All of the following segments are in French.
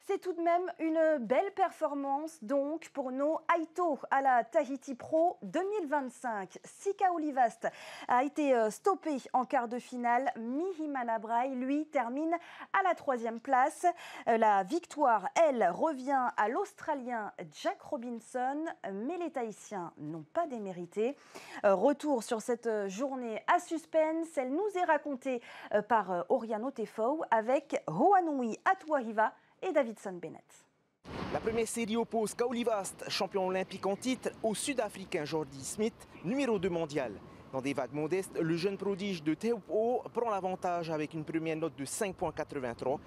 C'est tout de même une belle performance donc pour nos Aito à la Tahiti Pro 2025. Sika Olivast a été stoppé en quart de finale. Mihimana Braille, lui, termine à la 3e place. La victoire, elle, revient à l'Australien Jack Robinson, mais les Tahitiens n'ont pas démérité. Retour sur cette journée à suspense. Elle nous est racontée par Oriano Tefou avec Hoanui Atuahiva et Davidson Bennett. La première série oppose Kaolivast, champion olympique en titre, au Sud-Africain Jordy Smith, numéro 2 mondial. Dans des vagues modestes, le jeune prodige de Tehupo prend l'avantage avec une première note de 5,83.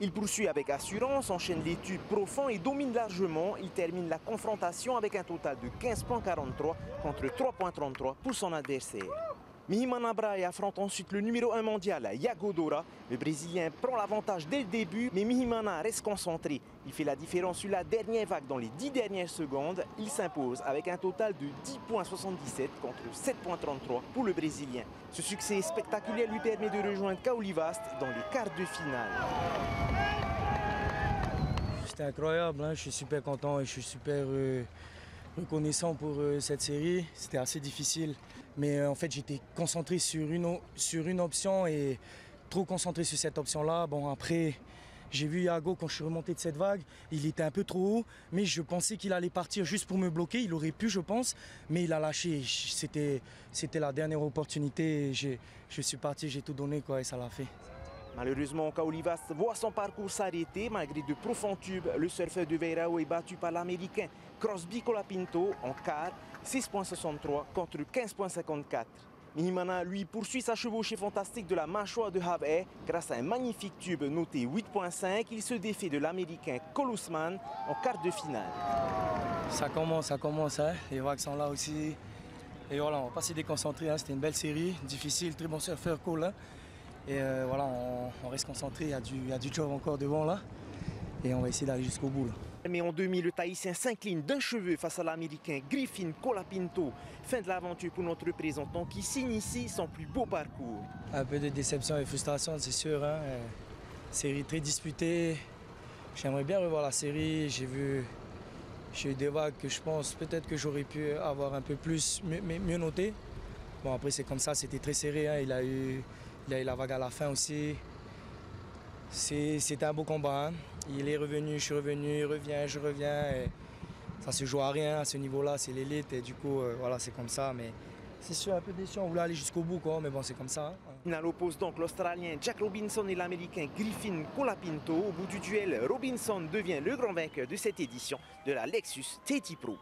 Il poursuit avec assurance, enchaîne les tubes profonds et domine largement. Il termine la confrontation avec un total de 15,43 contre 3,33 pour son adversaire. Mihimana Braille affronte ensuite le numéro 1 mondial, Yago Dora. Le Brésilien prend l'avantage dès le début, mais Mihimana reste concentré. Il fait la différence sur la dernière vague dans les 10 dernières secondes. Il s'impose avec un total de 10,77 contre 7,33 pour le Brésilien. Ce succès spectaculaire lui permet de rejoindre Kaolivast dans les quarts de finale. C'était incroyable, hein. Je suis super content et je suis super reconnaissant pour cette série. C'était assez difficile, mais en fait j'étais concentré sur une option et trop concentré sur cette option-là. Bon, après j'ai vu Yago quand je suis remonté de cette vague, il était un peu trop haut, mais je pensais qu'il allait partir juste pour me bloquer. Il aurait pu, je pense, mais il a lâché. C'était la dernière opportunité. Je suis parti, j'ai tout donné quoi, et ça l'a fait. Malheureusement, Kaolivast voit son parcours s'arrêter malgré de profonds tubes. Le surfeur de Veirao est battu par l'Américain Crosby Colapinto en quart, 6,63 contre 15,54. Mihimana, lui, poursuit sa chevauchée fantastique de la mâchoire de Hawaii. Grâce à un magnifique tube noté 8,5, il se défait de l'Américain Kolusman en quart de finale. Ça commence, hein. Les vagues sont là aussi. Et voilà, on va pas se déconcentrer, hein. C'était une belle série, difficile, très bon surfeur, cool. Hein. Et voilà, on reste concentré, il y a du job encore devant là. Et on va essayer d'aller jusqu'au bout. Là. Mais en demi, le Tahitien s'incline d'un cheveu face à l'Américain Griffin Colapinto. Fin de l'aventure pour notre représentant qui signe ici son plus beau parcours. Un peu de déception et frustration, c'est sûr. Hein. Série très disputée. J'aimerais bien revoir la série. J'ai eu des vagues que je pense peut-être que j'aurais pu avoir un peu plus, mieux noté. Bon, après c'est comme ça, c'était très serré. Hein. Il a eu la vague à la fin aussi. C'était un beau combat. Hein. Il est revenu, je suis revenu, il revient, je reviens. Et ça se joue à rien à ce niveau-là, c'est l'élite. Et du coup, voilà, c'est comme ça. Mais c'est sûr, un peu déçu, on voulait aller jusqu'au bout, quoi. Mais bon, c'est comme ça. Hein. Finale oppose donc l'Australien Jack Robinson et l'Américain Griffin Colapinto. Au bout du duel, Robinson devient le grand vainqueur de cette édition de la Lexus Tahiti Pro.